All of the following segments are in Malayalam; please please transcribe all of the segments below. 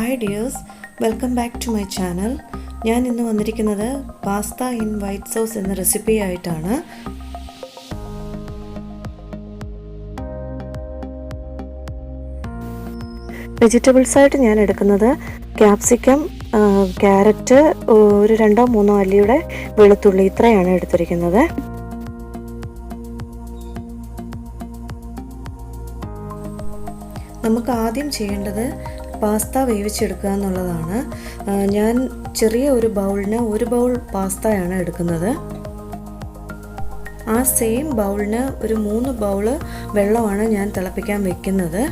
Hi dears, welcome back to my channel. ഞാൻ ഇന്ന് വന്നിരിക്കുന്നത് പാസ്ത ഇൻ വൈറ്റ് സോസ് എന്ന റെസിപ്പി ആയിട്ടാണ്. വെജിറ്റബിൾസ് ആയിട്ട് ഞാൻ എടുക്കുന്നത് ക്യാപ്സിക്കം, ക്യാരറ്റ്, ഒരു 2-3 അല്ലിയുടെ വെളുത്തുള്ളി, ഇത്രയാണ് എടുത്തിരിക്കുന്നത്. നമുക്ക് ആദ്യം ചെയ്യേണ്ടത് പാസ്ത വേവിച്ചെടുക്കുക എന്നുള്ളതാണ്. ഞാൻ ചെറിയ ഒരു ബൗളിന് 1 ബൗൾ പാസ്തയാണ് എടുക്കുന്നത്. ആ സെയിം ബൗളിന് ഒരു 3 ബൗള് വെള്ളമാണ് ഞാൻ തിളപ്പിക്കാൻ വെക്കുന്നത്.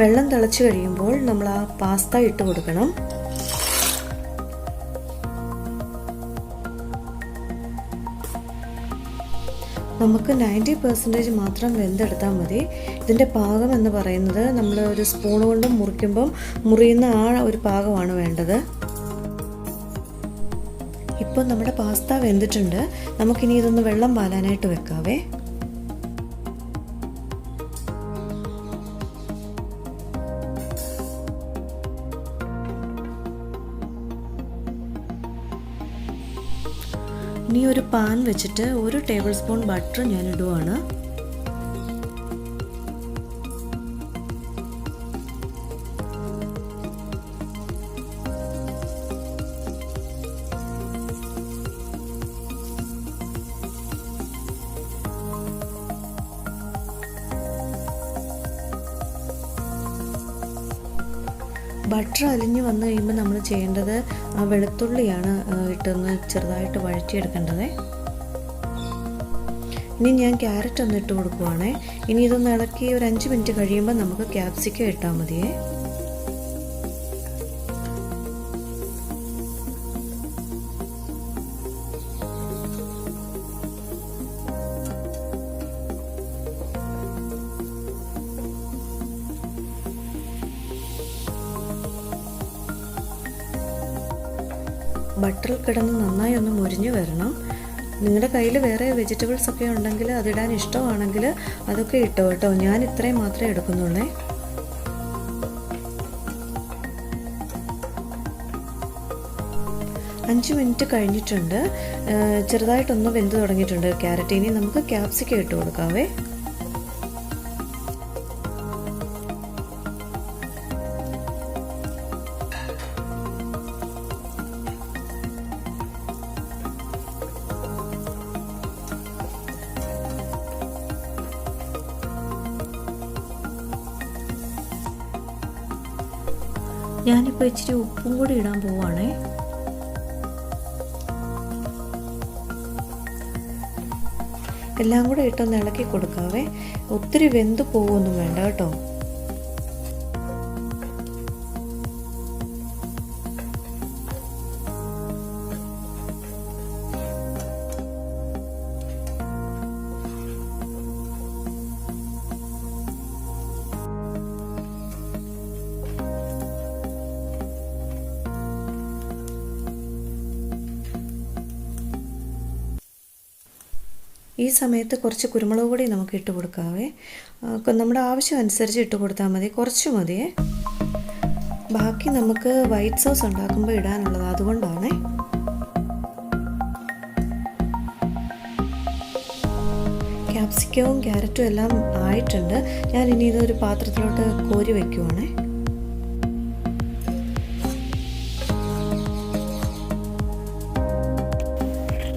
വെള്ളം തിളച്ച് കഴിയുമ്പോൾ നമ്മൾ ആ പാസ്ത ഇട്ട് കൊടുക്കണം. നമുക്ക് 90% മാത്രം വെന്തെടുത്താൽ മതി. ഇതിൻ്റെ പാകം എന്ന് പറയുന്നത് നമ്മൾ ഒരു സ്പൂൺ കൊണ്ട് മുറിക്കുമ്പം മുറിയുന്ന ആ ഒരു പാകമാണ് വേണ്ടത്. ഇപ്പോൾ നമ്മുടെ പാസ്ത വെന്തിട്ടുണ്ട്. നമുക്കിനി ഇതൊന്ന് വെള്ളം പാലാനായിട്ട് വെക്കാവേ. ഇനി ഒരു പാൻ വെച്ചിട്ട് 1 ടേബിൾ സ്പൂൺ ബട്ടർ ഞാൻ ഇടുവാണ്. ബട്ടർ അലിഞ്ഞ് വന്നു കഴിയുമ്പോൾ നമ്മൾ ചെയ്യേണ്ടത് ആ വെളുത്തുള്ളിയാണ് ഇട്ടൊന്ന് ചെറുതായിട്ട് വഴറ്റിയെടുക്കേണ്ടത്. ഇനി ഞാൻ ക്യാരറ്റ് ഒന്ന് ഇട്ട് കൊടുക്കുവാണേ. ഇനി ഇതൊന്ന് ഇളക്കി ഒരു 5 മിനിറ്റ് കഴിയുമ്പോൾ നമുക്ക് ക്യാപ്സിക്കം ഇട്ടാൽ മതിയേ. ബട്ടറിൽ കിടന്ന് നന്നായി ഒന്ന് മുരിഞ്ഞ് വരണം. നിങ്ങളുടെ കയ്യിൽ വേറെ വെജിറ്റബിൾസ് ഒക്കെ ഉണ്ടെങ്കിൽ അതിടാൻ ഇഷ്ടമാണെങ്കിൽ അതൊക്കെ ഇട്ടോ കേട്ടോ. ഞാൻ ഇത്രയും മാത്രമേ എടുക്കുന്നുള്ളേ. അഞ്ച് മിനിറ്റ് കഴിഞ്ഞിട്ടുണ്ട്. ചെറുതായിട്ടൊന്ന് വെന്ത് തുടങ്ങിയിട്ടുണ്ട് ക്യാരറ്റ്. ഇനി നമുക്ക് ക്യാപ്സിക്കം ഇട്ട് കൊടുക്കാവേ. ഞാനിപ്പോൾ ഇച്ചിരി ഉപ്പും കൂടി ഇടാൻ പോവാണേ. എല്ലാം കൂടെ ഇട്ടൊന്ന് ഇളക്കി കൊടുക്കാവേ. ഒത്തിരി വെന്ത് പോവൊന്നും വേണ്ട കേട്ടോ. ഈ സമയത്ത് കുറച്ച് കുരുമുളക് പൊടി നമുക്ക് ഇട്ട് കൊടുക്കാവേ. നമ്മുടെ ആവശ്യം അനുസരിച്ച് ഇട്ട് കൊടുത്താൽ മതി, കുറച്ച് മതിയേ. ബാക്കി നമുക്ക് വൈറ്റ് സോസ് ഉണ്ടാക്കുമ്പോൾ ഇടാനുള്ളത്, അതുകൊണ്ടാണേ. ക്യാപ്സിക്കവും ക്യാരറ്റും എല്ലാം ആയിട്ടുണ്ട്. ഞാൻ ഇനി ഇതൊരു പാത്രത്തിലോട്ട് കോരി വയ്ക്കുവാണേ.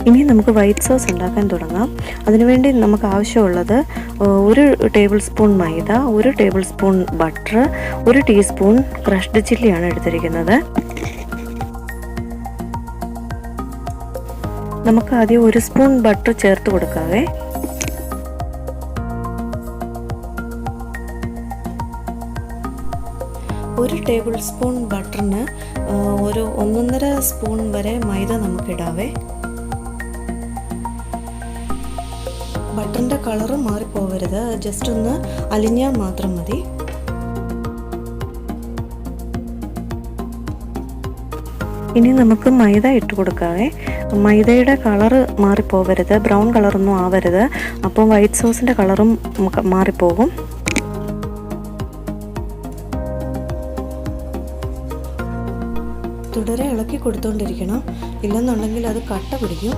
ഇനി നമുക്ക് വൈറ്റ് സോസ് ഉണ്ടാക്കാൻ തുടങ്ങാം. അതിനുവേണ്ടി നമുക്ക് ആവശ്യമുള്ളത് 1 table spoon maida, 1 table spoon butter, 1 teaspoon crushed ചില്ലിയാണ് എടുത്തിരിക്കുന്നത്. നമുക്ക് ആദ്യം 1 സ്പൂൺ ബട്ടർ ചേർത്ത് കൊടുക്കാവേ. ഒരു ടേബിൾ സ്പൂൺ ബട്ടറിന് ഒരു 1.5 സ്പൂൺ വരെ മൈദ നമുക്കിടാവേ. ബട്ടറിൻ്റെ കളറ് മാറിപ്പോവരുത്, ജസ്റ്റ് ഒന്ന് അലിഞ്ഞാൽ മാത്രം മതി. ഇനി നമുക്ക് മൈദ ഇട്ട് കൊടുക്കാവേ. മൈദയുടെ കളറ് മാറിപ്പോവരുത്, ബ്രൗൺ കളറൊന്നും ആവരുത്. അപ്പോൾ വൈറ്റ് സോസിൻ്റെ കളറും മാറിപ്പോകും. തുടരെ ഇളക്കി കൊടുത്തുകൊണ്ടിരിക്കണം, ഇല്ലെന്നുണ്ടെങ്കിൽ അത് കട്ട പിടിക്കും.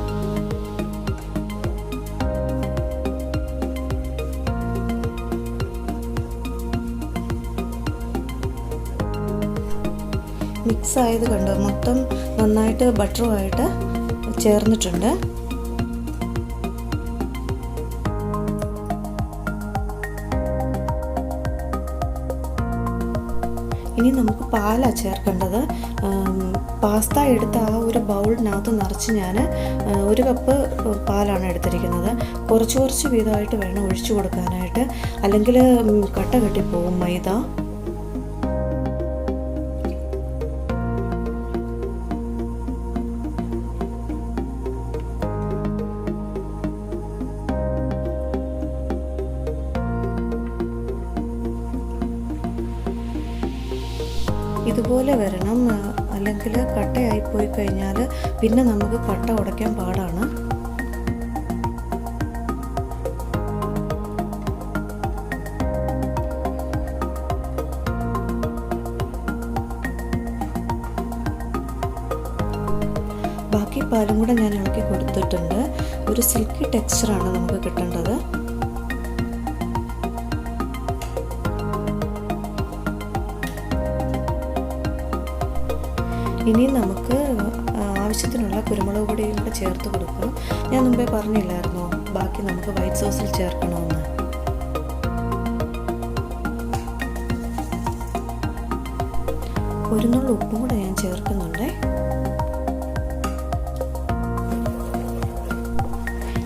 മിക്സ് ആയത് കണ്ടോ, മൊത്തം നന്നായിട്ട് ബട്ടറുമായിട്ട് ചേർന്നിട്ടുണ്ട്. ഇനി നമുക്ക് പാലാണ് ചേർക്കേണ്ടത്. പാസ്ത എടുത്ത ആ ഒരു ബൗളിനകത്ത് നിറച്ച് ഞാൻ 1 കപ്പ് പാലാണ് എടുത്തിരിക്കുന്നത്. കുറച്ച് വീതമായിട്ട് വേണം ഒഴിച്ചു കൊടുക്കാനായിട്ട്, അല്ലെങ്കിൽ കട്ട കെട്ടിപ്പോവും മൈദ. ഇതുപോലെ വരണം, അല്ലെങ്കിൽ കട്ടയായിപ്പോയി കഴിഞ്ഞാൽ പിന്നെ നമുക്ക് കട്ട ഉടയ്ക്കാൻ പാടാണ്. ബാക്കി പാലും കൂടെ ഞാൻ ഇളക്കി കൊടുത്തിട്ടുണ്ട്. ഒരു സിൽക്കി ടെക്സ്ചറാണ് നമുക്ക് കിട്ടേണ്ടത്. ഇനി നമുക്ക് ആവശ്യത്തിനുള്ള കുരുമുളക് പൊടിയും കൂടെ ചേർത്ത് കൊടുക്കണം. ഞാൻ മുമ്പേ പറഞ്ഞില്ലായിരുന്നോ ബാക്കി നമുക്ക് വൈറ്റ് സോസിൽ ചേർക്കണമെന്ന്. ഒരു നുള്ളു ഉപ്പും കൂടെ ഞാൻ ചേർക്കുന്നുണ്ട്.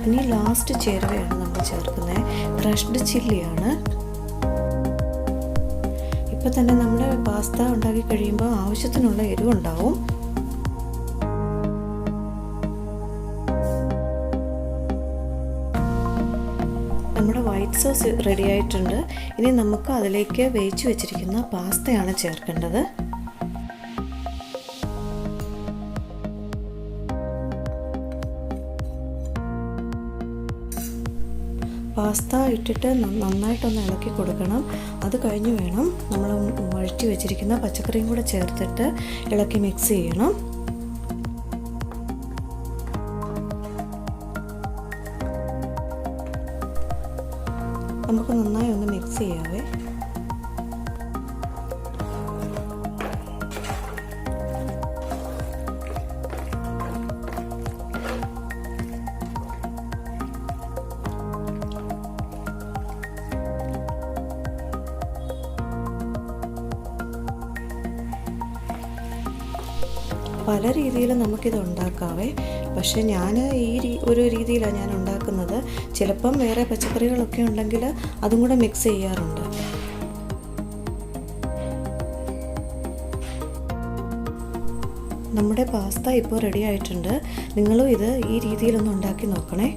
ഇനി ലാസ്റ്റ് ചേരുവയാണ് നമ്മൾ ചേർക്കുന്നത്, ക്രഷ്ഡ് ചില്ലിയാണ്. ഇപ്പോൾ തന്നെ നമ്മുടെ പാസ്ത ഉണ്ടാക്കി കഴിയുമ്പോൾ ആവശ്യത്തിനുള്ള എരിവുണ്ടാവും. നമ്മുടെ വൈറ്റ് സോസ് റെഡി ആയിട്ടുണ്ട്. ഇനി നമുക്ക് അതിലേക്ക് വേവിച്ച് വെച്ചിരിക്കുന്ന പാസ്തയാണ് ചേർക്കേണ്ടത്. പാസ്ത ഇട്ടിട്ട് നന്നായിട്ടൊന്ന് ഇളക്കി കൊടുക്കണം. അത് കഴിഞ്ഞ് വേണം നമ്മൾ വഴറ്റി വെച്ചിരിക്കുന്ന പച്ചക്കറിയും കൂടെ ചേർത്തിട്ട് ഇളക്കി മിക്സ് ചെയ്യണം. നമുക്ക് നന്നായി ഒന്ന് മിക്സ് ചെയ്യാവേ. പല രീതിയിലും നമുക്കിത് ഉണ്ടാക്കാവേ, പക്ഷേ ഞാൻ ഒരു രീതിയിലാണ് ഞാൻ ഉണ്ടാക്കുന്നത്. ചിലപ്പം വേറെ പച്ചക്കറികളൊക്കെ ഉണ്ടെങ്കിൽ അതും കൂടെ മിക്സ് ചെയ്യാറുണ്ട്. നമ്മുടെ പാസ്ത ഇപ്പോൾ റെഡി ആയിട്ടുണ്ട്. നിങ്ങളും ഇത് ഈ രീതിയിലൊന്ന് ഉണ്ടാക്കി നോക്കണേ.